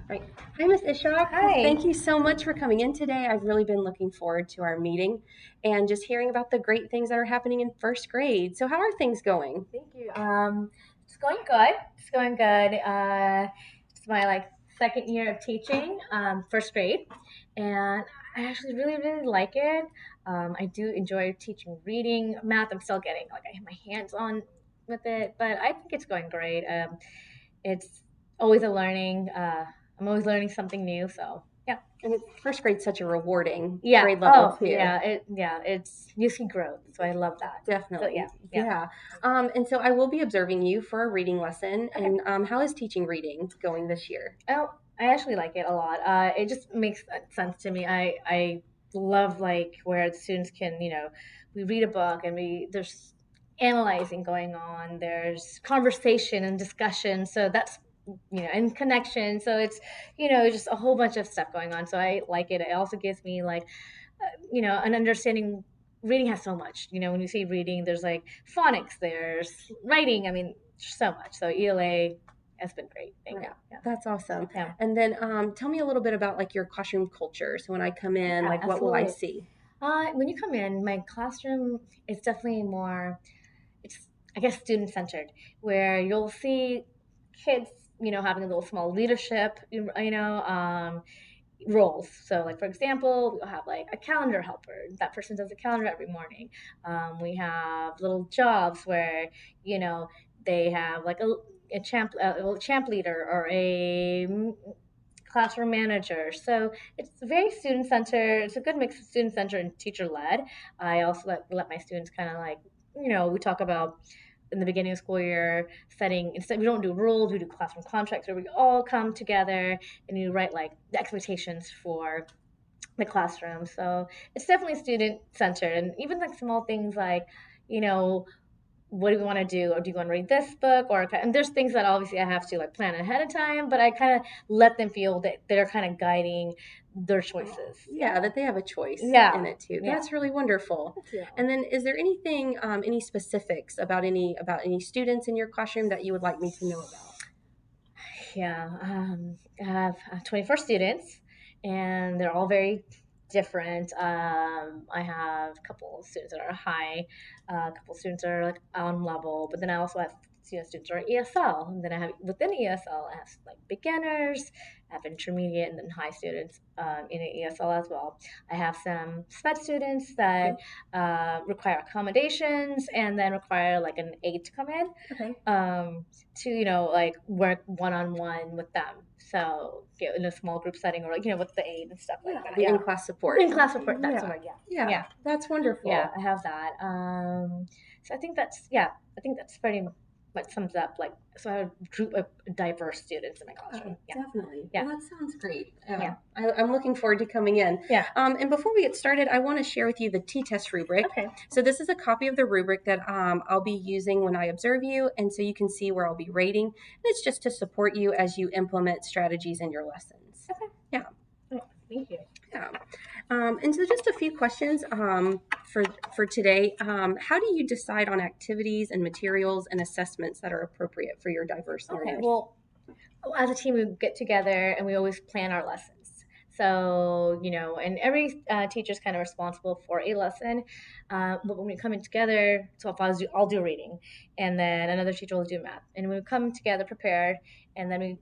Right. Hi, Miss Ishak. Hi. Thank you so much for coming in today. I've really been looking forward to our meeting and just hearing about the great things that are happening in first grade. So, how are things going? Thank you. It's going good. It's going good. It's my second year of teaching, first grade, and I actually really like it. I do enjoy teaching reading, math. I'm still getting I have my hands on with it, but I think it's going great. It's always a learning. I'm always learning something new. So yeah. And first grade's such a rewarding Yeah. grade level Oh, too. yeah. It's you see growth, so I love that. So Definitely. yeah, yeah. Yeah. And so I will be observing you for a reading lesson. Okay. And how is teaching reading going this year? Oh, I actually like it a lot. It just makes sense to me. I love where the students can, we read a book and there's analyzing going on. There's conversation and discussion. So that's and connection. So it's just a whole bunch of stuff going on. So I like it. It also gives me an understanding. Reading has so much. When you say reading, there's phonics, there's writing. I mean, so much. So ELA has been great. Thank Right. you. Yeah. That's awesome. Yeah. And then tell me a little bit about like your classroom culture. So when I come in, Yeah, like what will I absolutely. see? When you come in, my classroom is definitely more, it's, I guess, student centered, where you'll see kids, having a little small leadership, roles. So, for example, we'll have a calendar helper. That person does a calendar every morning. We have little jobs where, you know, they have a champ leader or a classroom manager. So it's very student centered. It's a good mix of student centered and teacher led. I also let my students kind of we talk about in the beginning of school year setting. Instead, we don't do rules, we do classroom contracts where we all come together and you write the expectations for the classroom. So it's definitely student centered, and even small things you know what do we want to do, or do you want to read this book, or and there's things that obviously I have to plan ahead of time, but I kind of let them feel that they're kind of guiding their choices. Yeah, that they have a choice Yeah. in it too. Yeah. That's really wonderful. Thank you. And then, is there anything, any specifics about any students in your classroom that you would like me to know about? Yeah, I have 24 students, and they're all very different. I have a couple of students that are high, a couple of students that are on level, but then I also have students that are ESL, and then I have within ESL I have beginners, I have intermediate, and then high students in ESL as well. I have some SPED students that require accommodations and then require an aide to come in Okay. to work one on one with them. So in a small group setting or with the aid and stuff like that. The Yeah, in-class support. in class support. That's the Yeah. word. Yeah, Yeah, yeah, that's yeah. wonderful. I have that. So I think that's yeah. I think that's pretty much sums up so I have a group of diverse students in my classroom. Yeah, Definitely. yeah, Well, that sounds great. yeah, I'm looking forward to coming in. yeah. And before we get started, I want to share with you the T-test rubric. Okay. So this is a copy of the rubric that I'll be using when I observe you, and so you can see where I'll be rating. And it's just to support you as you implement strategies in your lessons. Okay. Yeah. Oh, thank you. Yeah. And so just a few questions for today. How do you decide on activities and materials and assessments that are appropriate for your diverse Okay. learners? Well, as a team, we get together and we always plan our lessons. So, and every teacher's kind of responsible for a lesson. But when we come in together, so if I'll do reading, and then another teacher will do math. And we come together prepared, and then we,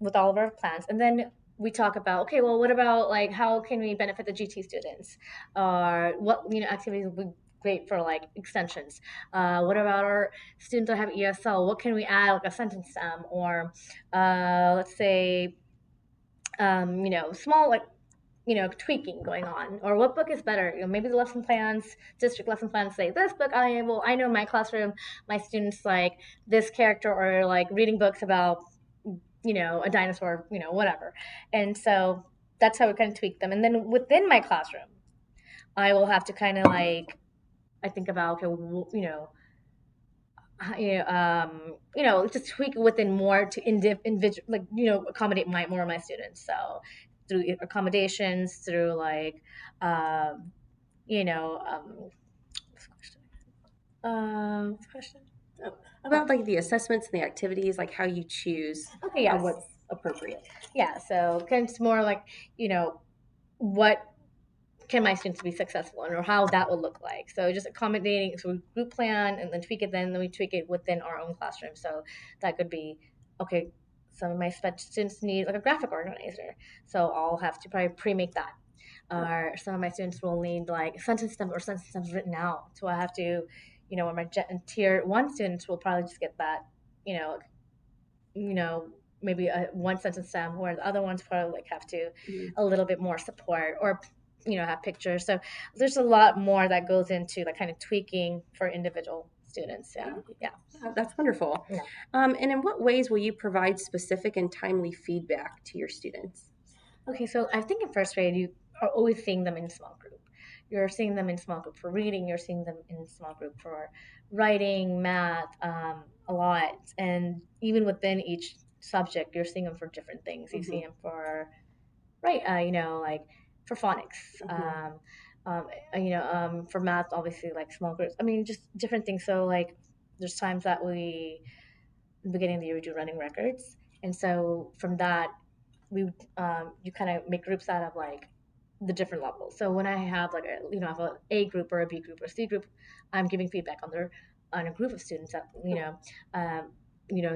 with all of our plans, and then we talk about, okay, well, what about how can we benefit the GT students? Or what, activities would be great for extensions? What about our students that have ESL? What can we add, a sentence stem, or let's say, small tweaking going on, or what book is better? Maybe the lesson plans, district lesson plans say this book. I know in my classroom, my students like this character, or reading books about a dinosaur, whatever, and so that's how we kind of tweak them. And then within my classroom, I will have to kind of I think about, okay, just tweak within more to individual, accommodate more of my students. So through accommodations, through you know, what's the question? What's the question? About like the assessments and the activities, like how you choose Okay, yes. what appropriate. Yeah, so it's more like, what can my students be successful in, or how that would look like. So just accommodating, so we group plan and then tweak it, then we tweak it within our own classroom. So that could be, okay, some of my students need like a graphic organizer, so I'll have to probably pre-make that. Or some of my students will need like sentence stems or sentence stems written out, so I have to, when my tier one students will probably just get that, you know, you know, maybe a one sentence stem, where the other ones probably like have to a little bit more support, or have pictures. So there's a lot more that goes into like kind of tweaking for individual students. Yeah, yeah. That's wonderful. Yeah. And in what ways will you provide specific and timely feedback to your students? Okay, so I think in first grade you are always seeing them in small group. You're seeing them in small group for reading. You're seeing them in small group for writing, math, a lot. And even within each subject, you're seeing them for different things. You see them for like for phonics, for math, obviously like small groups. I mean, just different things. So like, there's times that in the beginning of the year, we do running records, and so from that, we you kind of make groups out of like the different levels. So when I have like I have a A group or a B group or a C group, I'm giving feedback on a group of students that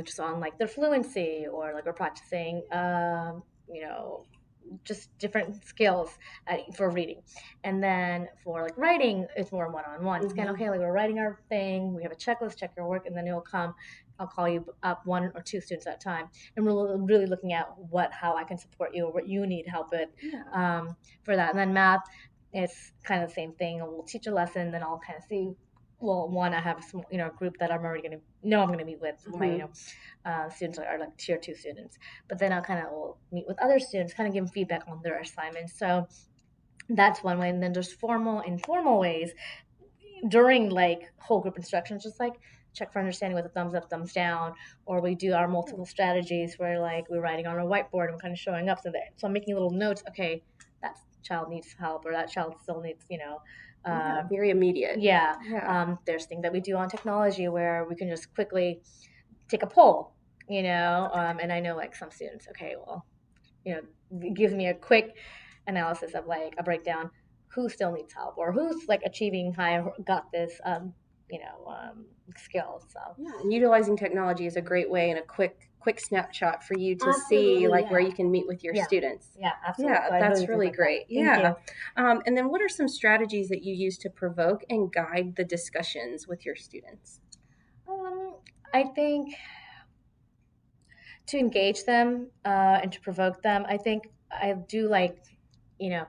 just on like their fluency, or like we're practicing just different skills for reading. And then for like writing, it's more one-on-one. It's kind of okay, like we're writing our thing, we have a checklist, check your work, and then I'll call you up one or two students at a time, and we're really looking at how I can support you or what you need help with. For that. And then math, it's kind of the same thing. We'll teach a lesson, then I'll kind of see, well, one, I have some, a group that I'm already going to know I'm going to meet with my, students are like tier two students, but then I'll kind of will meet with other students, kind of give them feedback on their assignments. So that's one way. And then there's formal, informal ways during like whole group instructions, just like check for understanding with a thumbs up, thumbs down, or we do our multiple strategies where like we're writing on a whiteboard and kind of showing up. So I'm making little notes. Okay, that child needs help, or that child still needs, very immediate. Yeah. There's things that we do on technology where we can just quickly take a poll, and I know like some students, okay, well, it gives me a quick analysis of like a breakdown, who still needs help, or who's like achieving high, got this, skill. So and utilizing technology is a great way and a quick snapshot for you to Absolutely, see like where you can meet with your students. Yeah, absolutely. Yeah, So that's really great. Yeah. you. And then what are some strategies that you use to provoke and guide the discussions with your students? I think to engage them and to provoke them, I think I do like, you know,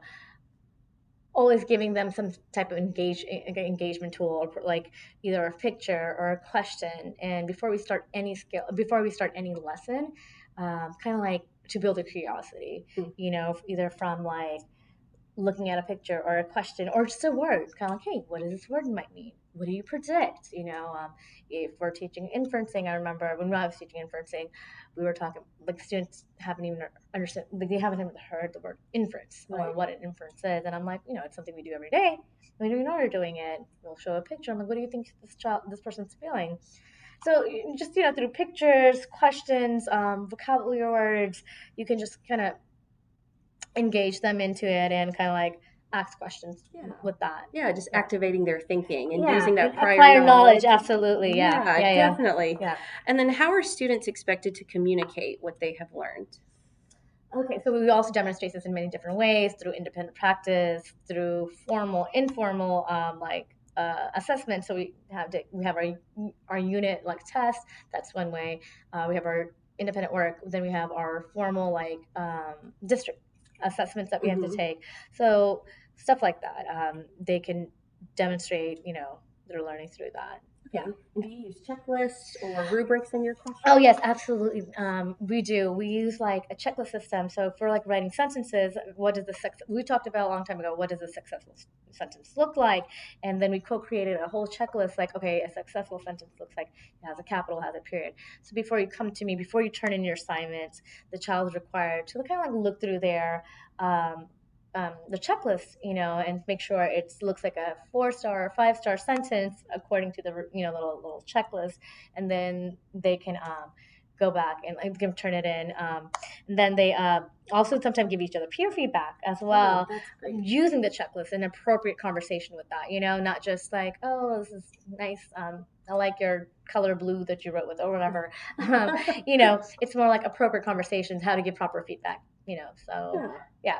always giving them some type of engagement tool, or like either a picture or a question. And before we start any lesson, kind of like to build a curiosity, either from like looking at a picture or a question or just a word, kind of like, hey, what does this word might mean? What do you predict? If we're teaching inferencing, I remember when I was teaching inferencing, we were talking like students haven't even understood, like they haven't even heard the word inference or what an inference is, and I'm like, it's something we do every day. When we know we're doing it, we'll show a picture. I'm like, what do you think this person's feeling? So just through pictures, questions, vocabulary words, you can just kind of engage them into it and kind of like ask questions with that. Yeah, just activating their thinking and using that prior knowledge. Absolutely. Yeah, definitely. Yeah. And then how are students expected to communicate what they have learned? Okay, so we also demonstrate this in many different ways, through independent practice, through formal, informal, assessment. So we have our unit like test. That's one way. We have our independent work. Then we have our formal like district assessments that we have to take. So stuff like that. They can demonstrate, their learning through that. Yeah. Do you use checklists or rubrics in your classroom? Oh yes, absolutely. We do. We use like a checklist system. So for like writing sentences, we talked about a long time ago, what does a successful sentence look like? And then we co-created a whole checklist, like, okay, a successful sentence looks like it has a capital, has a period. So before you come to me, before you turn in your assignments, the child is required to kind of like look through their the checklist, and make sure it looks like a 4-star or 5-star sentence according to the little checklist, and then they can go back and turn it in. And then they also sometimes give each other peer feedback as well, that's great. using the checklist and appropriate conversation with that. Not just like, oh, this is nice. I like your color blue that you wrote with or whatever. It's more like appropriate conversations, how to give proper feedback. So Yeah. yeah.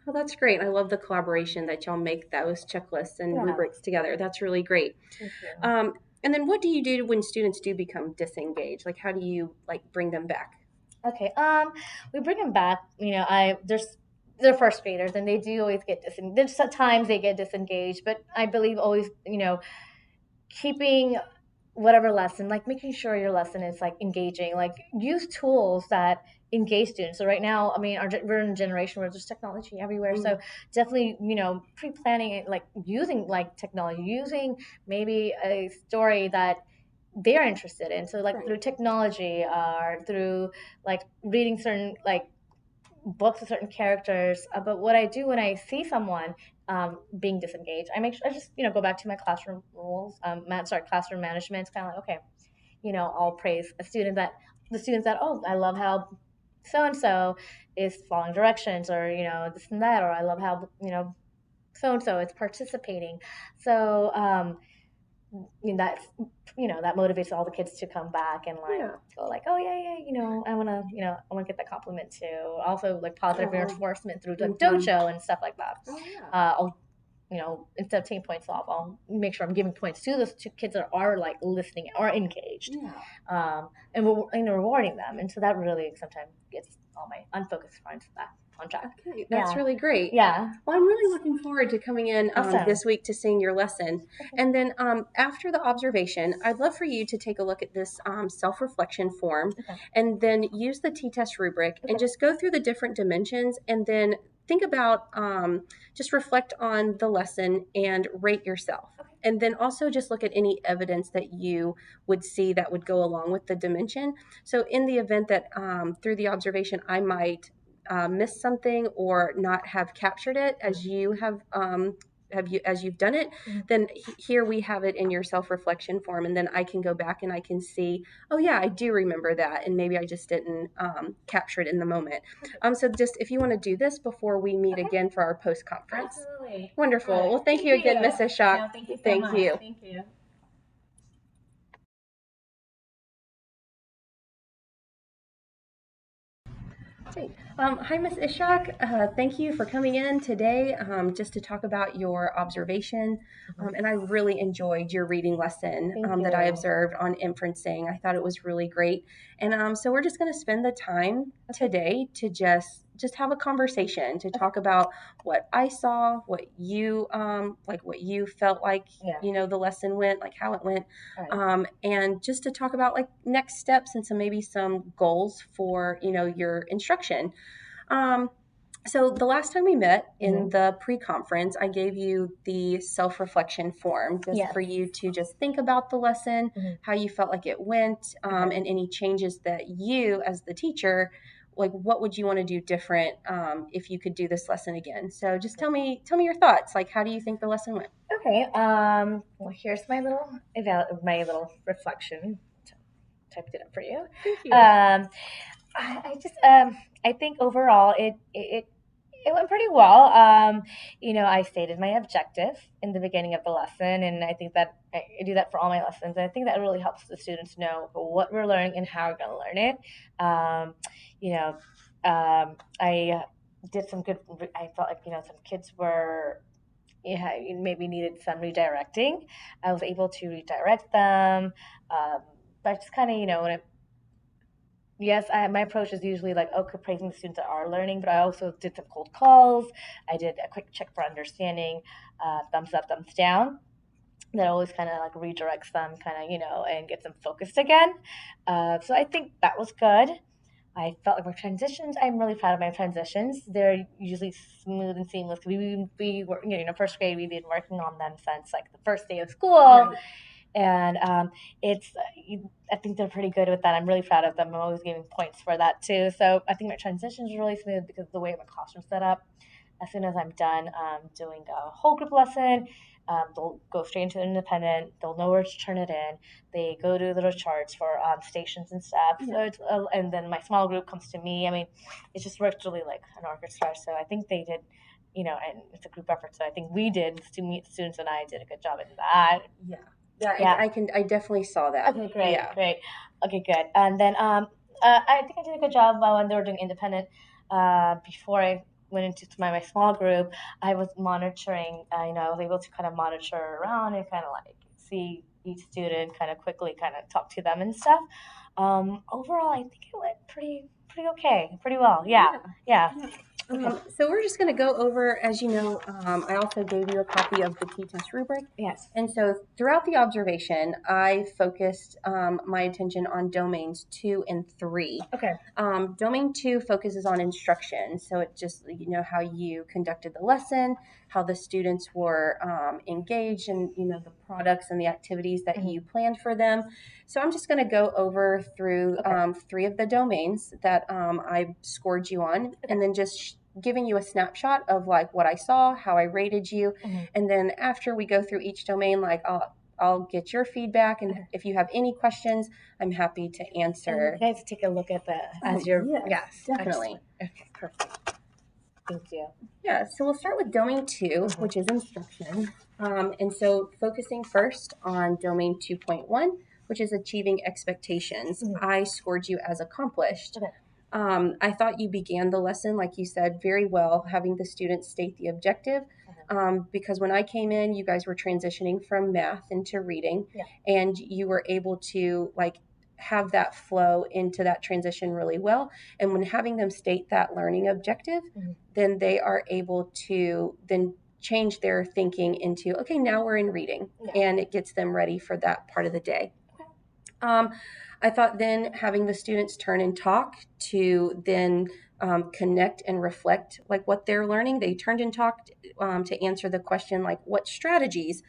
Oh, that's great. I love the collaboration that y'all make those checklists and Yeah. rubrics together. That's really great. Thank you. And then what do you do when students do become disengaged? Like, how do you like bring them back? Okay. We bring them back. They're first graders, and they do always get disengaged. There's times they get disengaged, but I believe always, keeping whatever lesson, like making sure your lesson is like engaging, like use tools that engage students. So right now, I mean, we're in a generation where there's technology everywhere. So definitely, pre-planning it, like using like technology, using maybe a story that they're interested in. So like Right. through technology or through like reading certain like books with certain characters. But what I do when I see someone being disengaged, I just go back to my classroom rules. Classroom management. It's kind of like, okay, I'll praise the students that, oh, I love how so and so is following directions, or this and that, or I love how so and so is participating. So that that motivates all the kids to come back and like go like, oh yeah, I want to get that compliment too. Also like positive reinforcement through like dojo and stuff like that. Oh yeah. I'll instead of taking points off, I'll make sure I'm giving points to those two kids that are like listening or engaged, and rewarding them. And so that really sometimes gets all my unfocused friends back on track. Okay, that's really great. Yeah. Well, I'm really looking forward to coming in Awesome. this week to seeing your lesson. And then after the observation, I'd love for you to take a look at this self-reflection form and then use the T-test rubric and just go through the different dimensions and then think about, just reflect on the lesson and rate yourself. And then also just look at any evidence that you would see that would go along with the dimension. So in the event that through the observation, I might missed something or not have captured it as you as you've done it, then here we have it in your self-reflection form, and then I can go back and I can see, oh yeah, I do remember that, and maybe I just didn't capture it in the moment. So just if you want to do this before we meet again for our post conference. Absolutely. Wonderful. Right. Well, thank you again, Mrs. Schock. No, thank you so Thank much. you. Thank you. Great. Hi, Ms. Ishak. Thank you for coming in today just to talk about your observation. And I really enjoyed your reading lesson that I observed on inferencing. I thought it was really great. And so we're just going to spend the time today to just have a conversation to talk about what I saw, what you what you felt like the lesson went, like how it went, and just to talk about like next steps and maybe some goals for your instruction. So the last time we met in the pre-conference, I gave you the self-reflection form just for you to just think about the lesson, how you felt like it went, and any changes that you as the teacher, like what would you want to do different if you could do this lesson again? So just tell me your thoughts. Like, how do you think the lesson went? Okay. Well, here's my little reflection. Typed it up for you. Thank you. I think overall it went pretty well. I stated my objective in the beginning of the lesson, and I think that I do that for all my lessons. And I think that really helps the students know what we're learning and how we're going to learn it. I did some good. I felt like some kids were maybe needed some redirecting. I was able to redirect them. But just kind of when my approach is usually like, okay, praising the students that are learning, but I also did some cold calls. I did a quick check for understanding, thumbs up, thumbs down. That always kind of like redirects them, and gets them focused again. So I think that was good. I felt like my transitions, I'm really proud of my transitions. They're usually smooth and seamless. We were, first grade, we've been working on them since like the first day of school. Right. And I think they're pretty good with that. I'm really proud of them. I'm always giving points for that too. So I think my transitions are really smooth because of the way my classroom's set up. as soon as I'm done doing a whole group lesson, they'll go straight into independent. They'll know where to turn it in. They go to little charts for stations and stuff. So Yeah. it's and then my small group comes to me. I mean, it just works really like an orchestra. So I think they did, and it's a group effort. So I think we did. Students and I did a good job in that. Yeah. Yeah, Yeah. I definitely saw that. Okay, great, Yeah. great. Okay, good. And then I think I did a good job when they were doing independent. Before I went into my small group, I was monitoring. I was able to kind of monitor around and kind of like see each student, kind of quickly, kind of talk to them and stuff. Overall, I think it went pretty okay, pretty well. Yeah, yeah. So we're just going to go over, as you know, I also gave you a copy of the T-test rubric. Yes. And so throughout the observation, I focused my attention on domains 2 and 3. Okay. Domain 2 focuses on instruction. So it just, how you conducted the lesson, how the students were engaged, and, the products and the activities that you planned for them. So I'm just going to go over through 3 of the domains that I scored you on, and then just giving you a snapshot of like what I saw, how I rated you, and then after we go through each domain, like I'll get your feedback, and if you have any questions, I'm happy to answer. Can I just take a look at your yes, definitely. Okay, perfect. Thank you. Yeah, so we'll start with domain 2, which is instruction. And so focusing first on domain 2.1, which is achieving expectations, I scored you as accomplished. Okay. I thought you began the lesson, like you said, very well, having the students state the objective. Because when I came in, you guys were transitioning from math into reading, and you were able to have that flow into that transition really well. And when having them state that learning objective, then they are able to then change their thinking into, okay, now we're in reading, and it gets them ready for that part of the day. I thought then having the students turn and talk to then connect and reflect like what they're learning. They turned and talked to answer the question like what strategies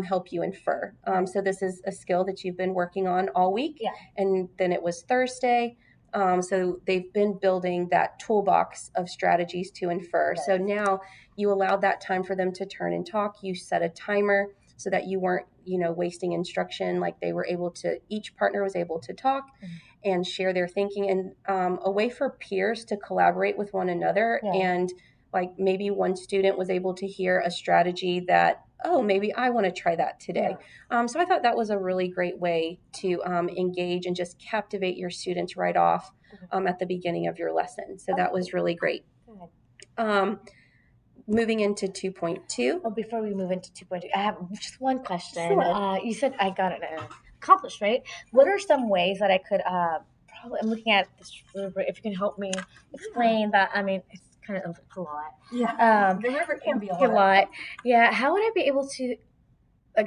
help you infer. So this is a skill that you've been working on all week, and then it was Thursday. So they've been building that toolbox of strategies to infer. So now you allowed that time for them to turn and talk. You set a timer so that you weren't, wasting instruction. Like they were able to, each partner was able to talk and share their thinking, and a way for peers to collaborate with one another. And like maybe one student was able to hear a strategy that, oh, maybe I want to try that today. So I thought that was a really great way to engage and just captivate your students right off at the beginning of your lesson. So that was really great. Moving into 2.2. Oh, before we move into 2.2, I have just one question. Sure. You said I got it accomplished, right? What are some ways that I could probably? I'm looking at this rubric. If you can help me explain that. I mean, it's kind of a lot. Yeah. The rubric can be a lot. Yeah. How would I be able to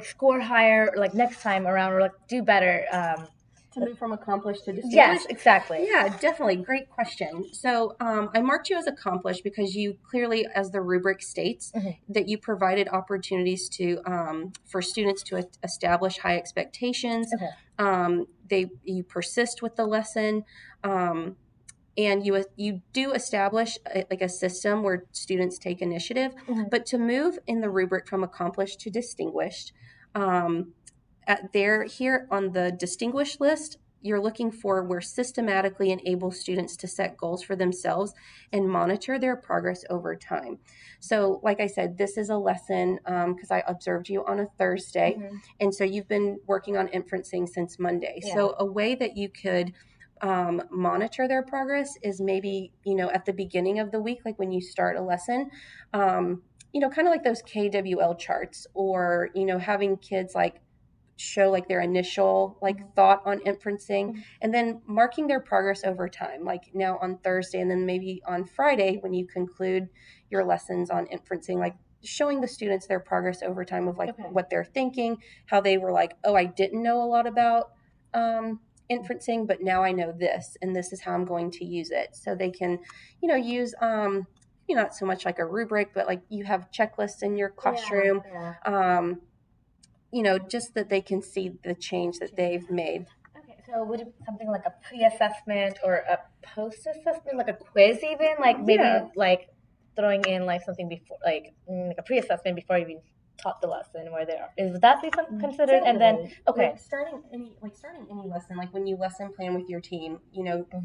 score higher next time around, or do better? To move from accomplished to distinguished? Yes, exactly. Yeah, definitely. Great question. So I marked you as accomplished because you clearly, as the rubric states, that you provided opportunities to for students to establish high expectations. You persist with the lesson. And you do establish a system where students take initiative. But to move in the rubric from accomplished to distinguished, here on the distinguished list, you're looking for where systematically enable students to set goals for themselves and monitor their progress over time. So like I said, this is a lesson because I observed you on a Thursday. And so you've been working on inferencing since Monday. So a way that you could monitor their progress is maybe, at the beginning of the week, like when you start a lesson, kind of like those KWL charts, or, having kids show their initial thought on inferencing, and then marking their progress over time, like now on Thursday, and then maybe on Friday when you conclude your lessons on inferencing, showing the students their progress over time of what they're thinking, how they were oh, I didn't know a lot about inferencing, but now I know this, and this is how I'm going to use it. So they can use not so much like a rubric, but you have checklists in your classroom. Just that they can see the change that they've made. Okay, so would it be something like a pre-assessment or a post-assessment, like a quiz even? Maybe throwing in like something before, like a pre-assessment before you even taught the lesson, where there is that be considered? And then okay, like starting any lesson, like when you lesson plan with your team,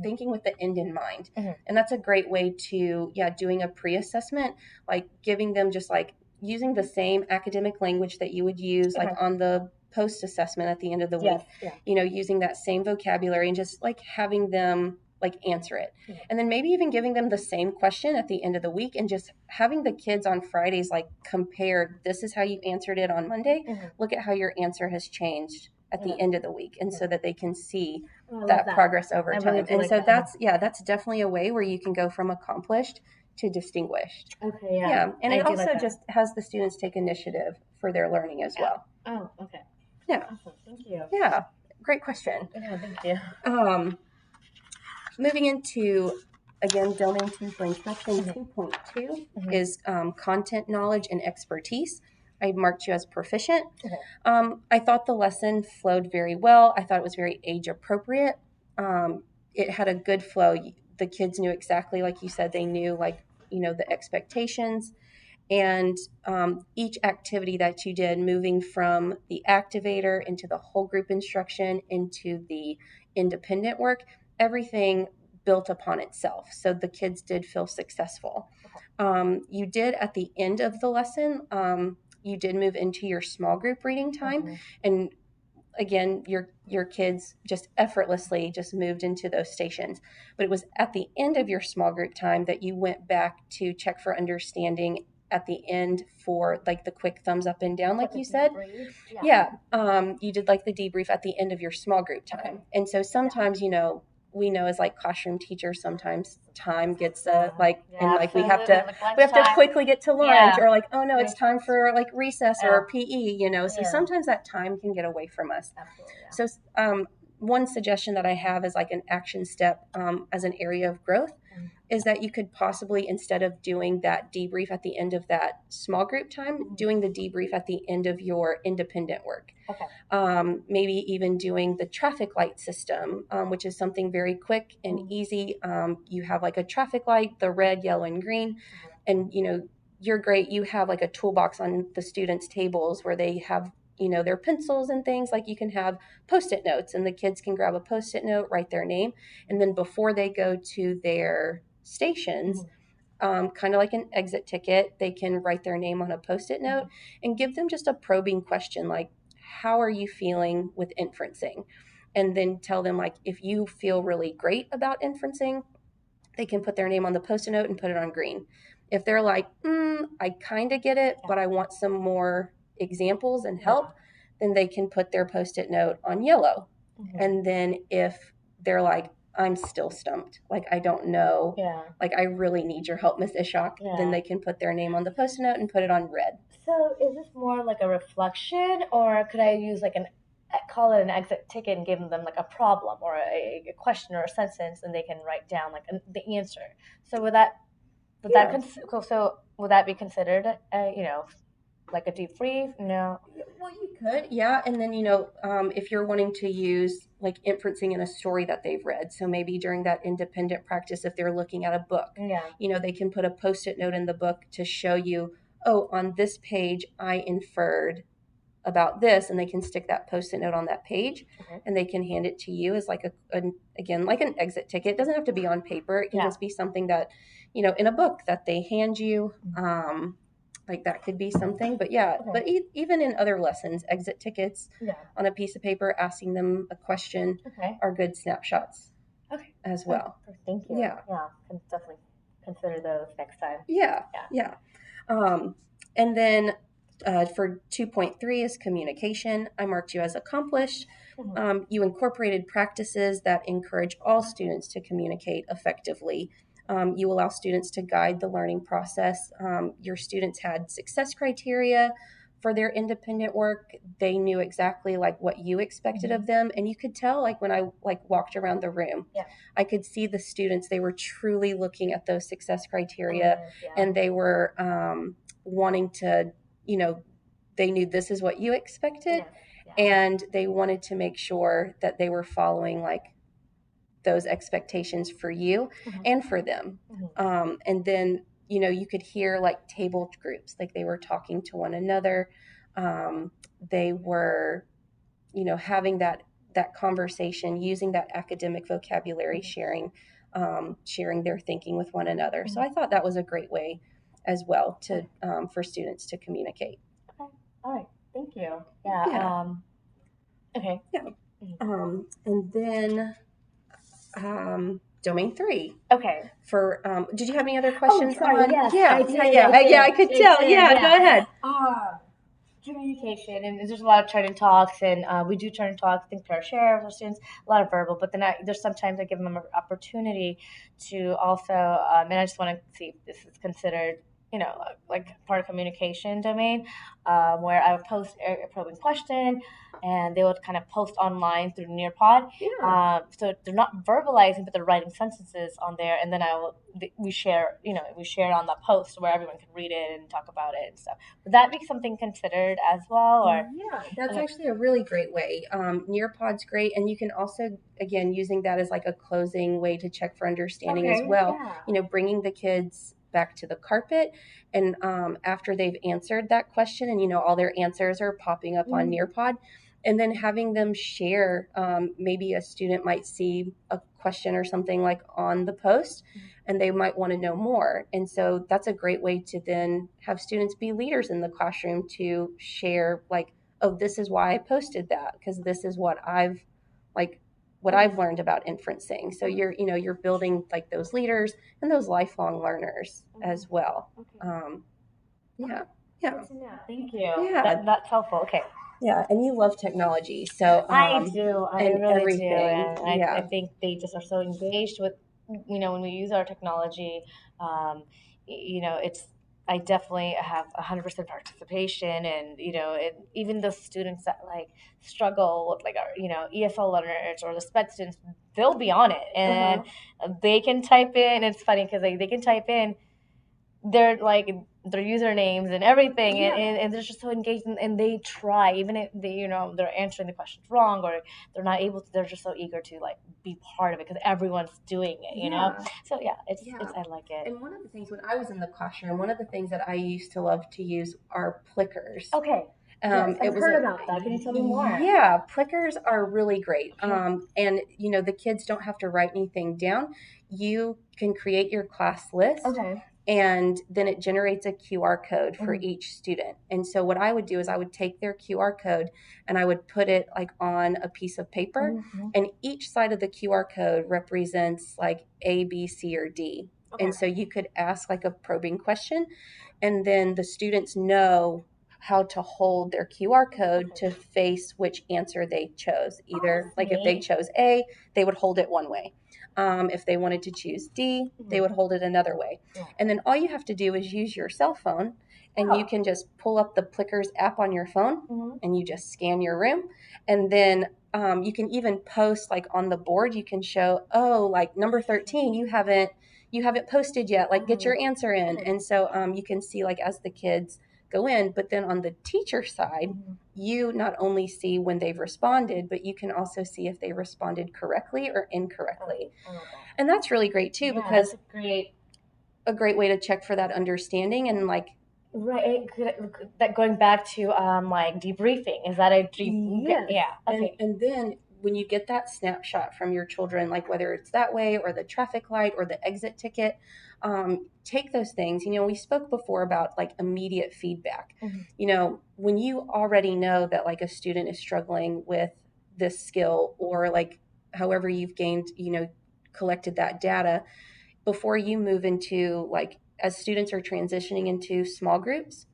thinking with the end in mind. And that's a great way to doing a pre-assessment, like giving them just like using the same academic language that you would use like on the post assessment at the end of the week. Using that same vocabulary and just like having them like answer it. And then maybe even giving them the same question at the end of the week and just having the kids on Fridays like compare, this is how you answered it on Monday. Look at how your answer has changed at the end of the week, and so that they can see that progress over time. Really and so that's definitely a way where you can go from accomplished to distinguished. Okay, and it also just has the students take initiative for their learning as well. Oh, okay. Yeah. Awesome. Thank you. Yeah. Great question. Yeah, thank you. Moving into, again, Domain 2 for Instruction 2.2 is content knowledge and expertise. I marked you as proficient. I thought the lesson flowed very well. I thought it was very age appropriate. It had a good flow. The kids knew exactly, like you said, they knew the expectations. And each activity that you did, moving from the activator into the whole group instruction into the independent work, everything built upon itself. So the kids did feel successful. You did at the end of the lesson, you did move into your small group reading time. And again, your kids just effortlessly just moved into those stations. But it was at the end of your small group time that you went back to check for understanding at the end for like the quick thumbs up and down, like you said. You did like the debrief at the end of your small group time. And so sometimes, we know as like classroom teachers, sometimes time gets and like we have to quickly get to lunch or like, oh no, it's time for like recess or PE, so sometimes that time can get away from us. So one suggestion that I have is like an action step as an area of growth is that you could possibly, instead of doing that debrief at the end of that small group time, doing the debrief at the end of your independent work. Maybe even doing the traffic light system, which is something very quick and easy. You have like a traffic light, the red, yellow, and green. And, you're great. You have like a toolbox on the students' tables where they have their pencils and things. Like you can have Post-it notes and the kids can grab a Post-it note, write their name. And then before they go to their stations, kind of like an exit ticket, they can write their name on a Post-it note and give them just a probing question like, how are you feeling with inferencing? And then tell them like, if you feel really great about inferencing, they can put their name on the Post-it note and put it on green. If they're like, I kind of get it, but I want some more examples and help, then they can put their Post-it note on yellow. And then if they're like, I'm still stumped, like I don't know, like I really need your help, Miss Ishak, then they can put their name on the Post-it note and put it on red. So is this more like a reflection, or could I use like call it an exit ticket and give them like a problem or a question or a sentence, and they can write down like the answer? So would that be considered like a debrief? No. Well, you could, and then if you're wanting to use like inferencing in a story that they've read, so maybe during that independent practice, if they're looking at a book, they can put a Post-it note in the book to show you, oh, on this page I inferred about this, and they can stick that Post-it note on that page, and they can hand it to you as like again like an exit ticket. It doesn't have to be on paper. It can just be something that in a book that they hand you. Like that could be something, but but even in other lessons, exit tickets on a piece of paper, asking them a question are good snapshots as well. Thank you. Can definitely consider those next time. And then for 2.3 is communication. I marked you as accomplished. You incorporated practices that encourage all students to communicate effectively. You allow students to guide the learning process. Your students had success criteria for their independent work. They knew exactly like what you expected of them, and you could tell like when I like walked around the room, I could see the students. They were truly looking at those success criteria, and they were wanting to, they knew this is what you expected, and they wanted to make sure that they were following like those expectations for you and for them. And then, you could hear like table groups, like they were talking to one another. They were, having that conversation, using that academic vocabulary, sharing their thinking with one another. So I thought that was a great way as well to for students to communicate. Okay. All right. Thank you. Yeah. Yeah. Okay. Yeah. And then domain 3. Okay. For did you have any other questions? Sorry. On? Yes, Yeah, I did. I could tell. Yeah, go ahead. Communication, and there's a lot of turn and talks, and we do turn and talks, I think, pair share with our students, a lot of verbal, but then there's sometimes I give them an opportunity to also, and I just want to see if this is considered, like part of communication domain, where I would post a probing question, and they would kind of post online through Nearpod. Yeah. So they're not verbalizing, but they're writing sentences on there, and then we share it on the post where everyone can read it and talk about it and stuff. Would that be something considered as well, or? Yeah, that's actually a really great way. Nearpod's great, and you can also, again, using that as like a closing way to check for understanding as well. Yeah. Bringing the kids back to the carpet, and after they've answered that question, and all their answers are popping up on Nearpod, and then having them share. Maybe a student might see a question or something like on the post, and they might want to know more. And so that's a great way to then have students be leaders in the classroom to share, like, oh, this is why I posted that, because this is what I've learned about inferencing. So you're building like those leaders and those lifelong learners as well. Yeah. Thank you. Yeah. That's helpful. Okay. Yeah, and you love technology, so I do. I and really everything. do. And I Yeah. think they just are so engaged with, when we use our technology, it's, I definitely have 100% participation, and even the students that like struggle with like our ESL learners or the SPED students, they'll be on it, and they can type in. It's funny because they can type in their usernames and everything, and they're just so engaged, and they try, even if they're answering the questions wrong, or they're not able to, they're just so eager to like be part of it because everyone's doing it. So it's I like it. And one of the things when I was in the classroom, one of the things that I used to love to use are Plickers. Okay. Yes, I've heard about that. Can you tell me more? Yeah, Plickers are really great. And the kids don't have to write anything down. You can create your class list. Okay. And then it generates a QR code for each student. And so what I would do is I would take their QR code and I would put it like on a piece of paper, and each side of the QR code represents like A, B, C, or D. Okay. And so you could ask like a probing question, and then the students know how to hold their QR code to face which answer they chose. Either like if they chose A, they would hold it one way. If they wanted to choose D, they would hold it another way. Yeah. And then all you have to do is use your cell phone, and you can just pull up the Plickers app on your phone, and you just scan your room. And then you can even post like on the board, you can show, oh, like number 13, you haven't posted yet, like get your answer in. And so you can see like as the kids go in, but then on the teacher side, you not only see when they've responded, but you can also see if they responded correctly or incorrectly. And that's really great too, because a great way to check for that understanding and like. Right, that going back to like debriefing, is that a Yes. Yeah. Okay. And then when you get that snapshot from your children, like whether it's that way or the traffic light or the exit ticket, take those things. We spoke before about like immediate feedback. When you already know that like a student is struggling with this skill, or like however you've collected that data, before you move into like, as students are transitioning into small groups,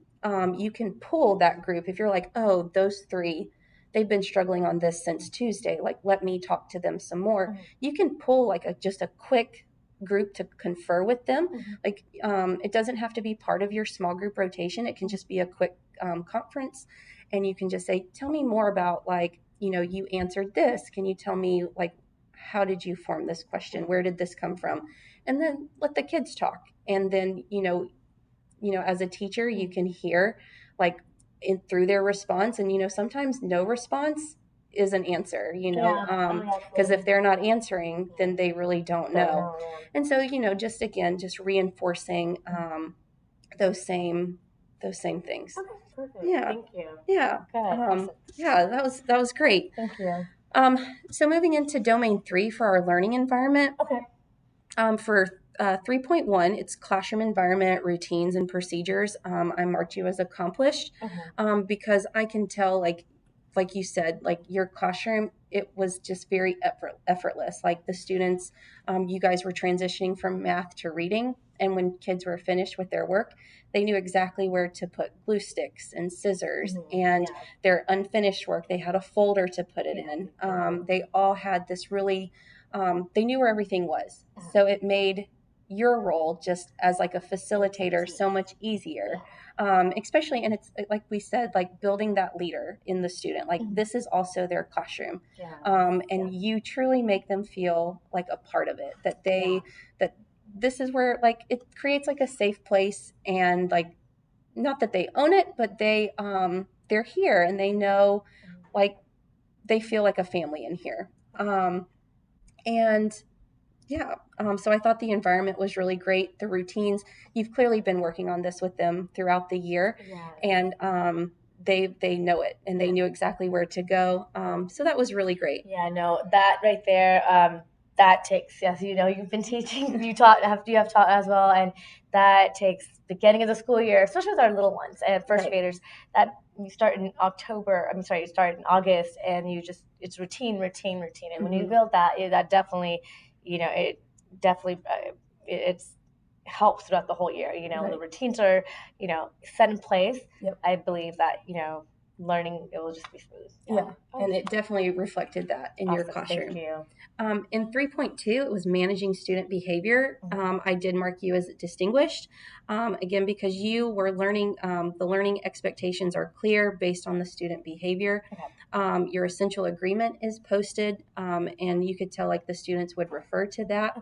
you can pull that group. If you're like, oh, those 3, they've been struggling on this since Tuesday, like let me talk to them some more. You can pull like just a quick group to confer with them. Like it doesn't have to be part of your small group rotation. It can just be a quick conference, and you can just say, tell me more about like, you answered this. Can you tell me like, how did you form this question? Where did this come from? And then let the kids talk. And then, as a teacher, you can hear like through their response, and, sometimes no response is an answer, because if Absolutely. they're not answering, then they really don't know. And so, just again, just reinforcing those same those same things. Okay, perfect. Yeah. Thank you. Yeah. Good. Awesome. Yeah, that was great. Thank you. So moving into domain 3 for our learning environment. Okay. For 3.1, it's classroom environment, routines, and procedures. I marked you as accomplished because I can tell, like you said, like your classroom, it was just very effortless. Like the students, you guys were transitioning from math to reading, and when kids were finished with their work, they knew exactly where to put glue sticks and scissors, and their unfinished work, they had a folder to put it in. They all had this really they knew where everything was. So it made your role just as like a facilitator so much easier. Especially, and it's like we said, like building that leader in the student. Like this is also their classroom. And you truly make them feel like a part of it, that that this is where like it creates like a safe place, and like not that they own it, but they're here and they know, like they feel like a family in here. And yeah, so I thought the environment was really great. The routines, you've clearly been working on this with them throughout the year, and they know it, and they knew exactly where to go. So that was really great. Yeah, no, that right there, that takes, yes, you've been teaching, you have taught as well, and that takes beginning of the school year, especially with our little ones and first graders, that you start in October, you start in August, and it's routine, and when you build that, that definitely, it definitely, it's helps throughout the whole year, when the routines are, set in place. I believe that, learning, it will just be smooth. And it definitely reflected that in your classroom. Thank you. In 3.2, it was managing student behavior. I did mark you as distinguished, again, because you were learning, the learning expectations are clear based on the student behavior. Your essential agreement is posted, and you could tell like the students would refer to that.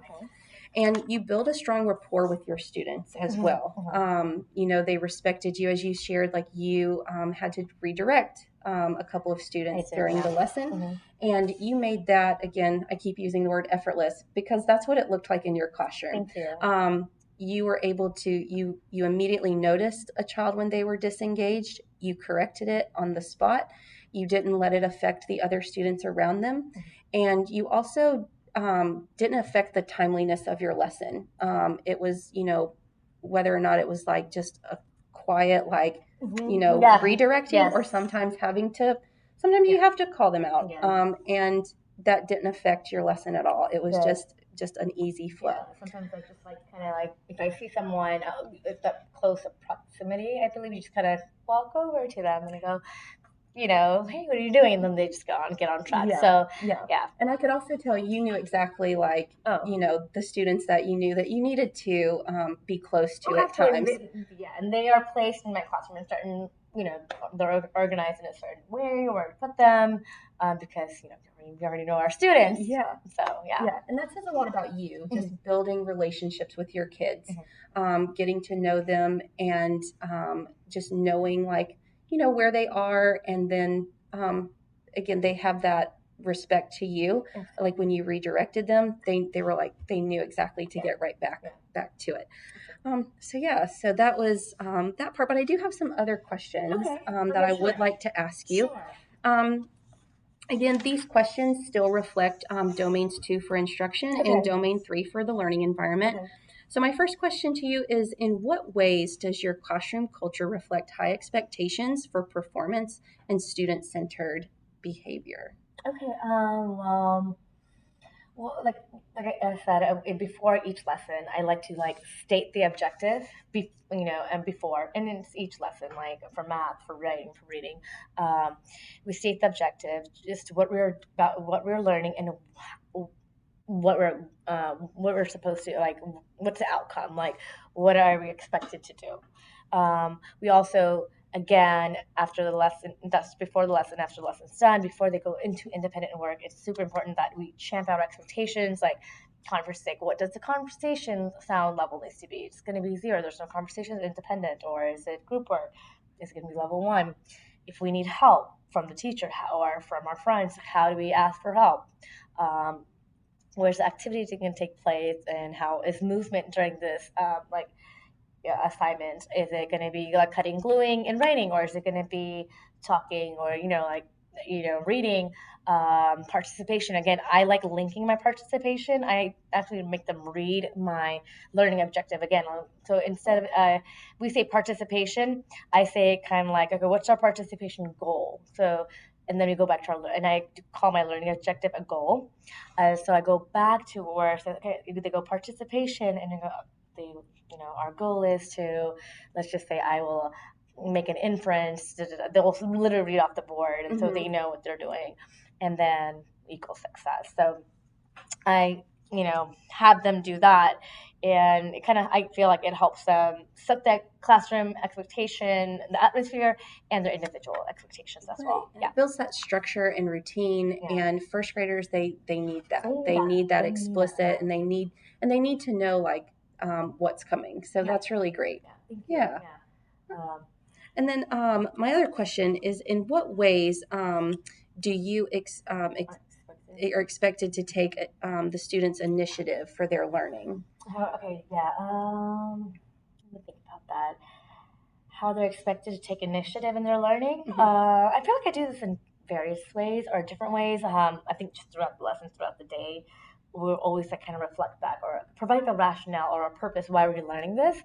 And you build a strong rapport with your students as well. They respected you, as you shared, like you had to redirect a couple of students during the lesson. And you made that, again, I keep using the word effortless because that's what it looked like in your classroom. Thank you. You were able to, you immediately noticed a child when they were disengaged. You corrected it on the spot. You didn't let it affect the other students around them. And you also didn't affect the timeliness of your lesson. It was, whether or not it was like just a quiet, like, redirecting, or sometimes you have to call them out. And that didn't affect your lesson at all. It was just an easy flow. Sometimes I just like kind of like if I see someone at that close proximity, I believe you just kind of walk over to them and I go, hey, what are you doing? And then they just get on track. So yeah. And I could also tell you knew exactly like, the students that you knew that you needed to be close to at times. And they are placed in my classroom in certain, they're organized in a certain way where we put them because, we already know our students. So and that says a lot about you, just building relationships with your kids, getting to know them, and just knowing like, where they are. And then again, they have that respect to you. Like when you redirected them, they were like, they knew exactly to get right back to it. So that was that part, but I do have some other questions that I would like to ask you. Again, these questions still reflect domains 2 for instruction and domain 3 for the learning environment. So my first question to you is, in what ways does your classroom culture reflect high expectations for performance and student-centered behavior? Okay. Well, like I said, before each lesson, I like to state the objective, and before, and in each lesson, like for math, for writing, for reading, we state the objective, just what we're learning, and what we're supposed to like. What's the outcome? Like, what are we expected to do? We also, again, after the lesson, that's before the lesson, after the lesson's done, before they go into independent work, it's super important that we champ out expectations, like what does the conversation sound level needs to be? It's going to be 0. There's no conversation independent, or is it group work? Is it going to be level 1? If we need help, from the teacher or from our friends. How do we ask for help? Um, where's the activity that can take place, and how is movement during this assignment? Is it going to be like cutting, gluing, and writing, or is it going to be talking, or reading? Participation, again, I like linking my participation. I actually make them read my learning objective again. So instead of we say participation, I say kind of like, okay, what's our participation goal? So and then we go back to and I call my learning objective a goal. So I go back to where I say, okay, they go participation, and then go, they, our goal is to, let's just say, I will make an inference. They'll literally read off the board, and so they know what they're doing, and then equal success. So I, have them do that, and I feel like it helps them set that classroom expectation, the atmosphere, and their individual expectations as well. Yeah, it builds that structure and routine. Yeah. And first graders, they need that. They need that explicit, and they need to know like what's coming. So that's really great. Yeah. And then my other question is, in what ways do you are expected to take the students' initiative for their learning? Okay, yeah. Let me think about that. How they're expected to take initiative in their learning. I feel like I do this in various ways or different ways. I think just throughout the lessons, throughout the day, we'll always kind of reflect back or provide a rationale or a purpose why we're learning this,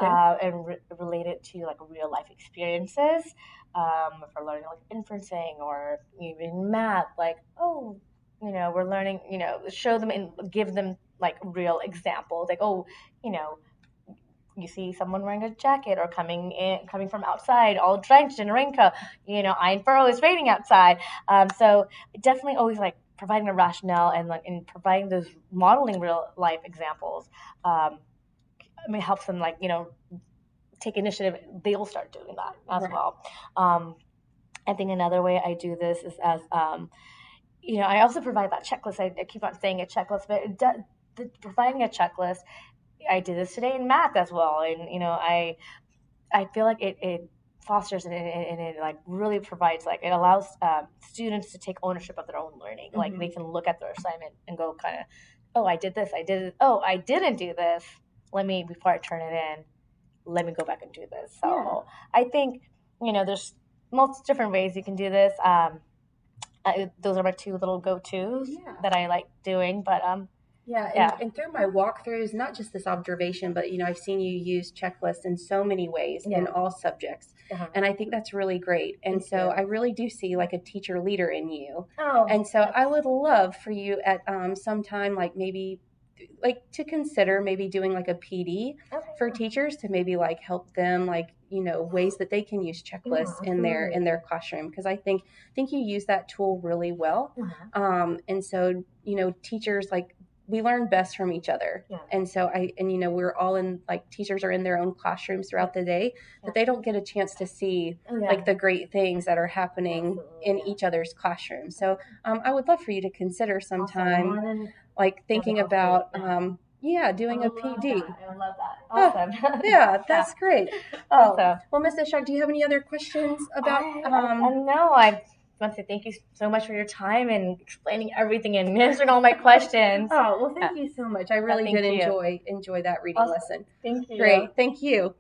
and relate it to like real life experiences. If we're learning like inferencing or even math, like, oh, we're learning, show them and give them like real examples, like, oh, you see someone wearing a jacket or coming from outside all drenched in a raincoat, Ironboro is raining outside. So definitely always like providing a rationale and like in providing those modeling real life examples. Helps them like, take initiative. They'll start doing that as well. I think another way I do this is as, I also provide that checklist. I keep on saying a checklist, but providing a checklist, I did this today in math as well, and I feel like it fosters and it like really provides, like, it allows students to take ownership of their own learning. Like they can look at their assignment and go kind of, oh, I did this, I did it, oh, I didn't do this. Before I turn it in, let me go back and do this. So I think there's multiple different ways you can do this. Those are my two little go-tos that I like doing, but and through my walkthroughs, not just this observation, but I've seen you use checklists in so many ways in all subjects, and I think that's really great. And so I really do see like a teacher leader in you. And so I would love for you at some time, like maybe like to consider maybe doing like a PD for teachers to maybe like help them like ways that they can use checklists in their classroom, because I think you use that tool really well. And so teachers, like, we learn best from each other. And so we're all in, like, teachers are in their own classrooms throughout the day, but they don't get a chance to see like the great things that are happening in each other's classrooms. So I would love for you to consider sometime like thinking about doing a PD. I love that. Awesome. Yeah, that's great. Well, Ms. Ishak, do you have any other questions about no, I want to thank you so much for your time and explaining everything and answering all my questions. Oh, well, thank you so much. I really did enjoy that reading lesson. Thank you. Great. Thank you.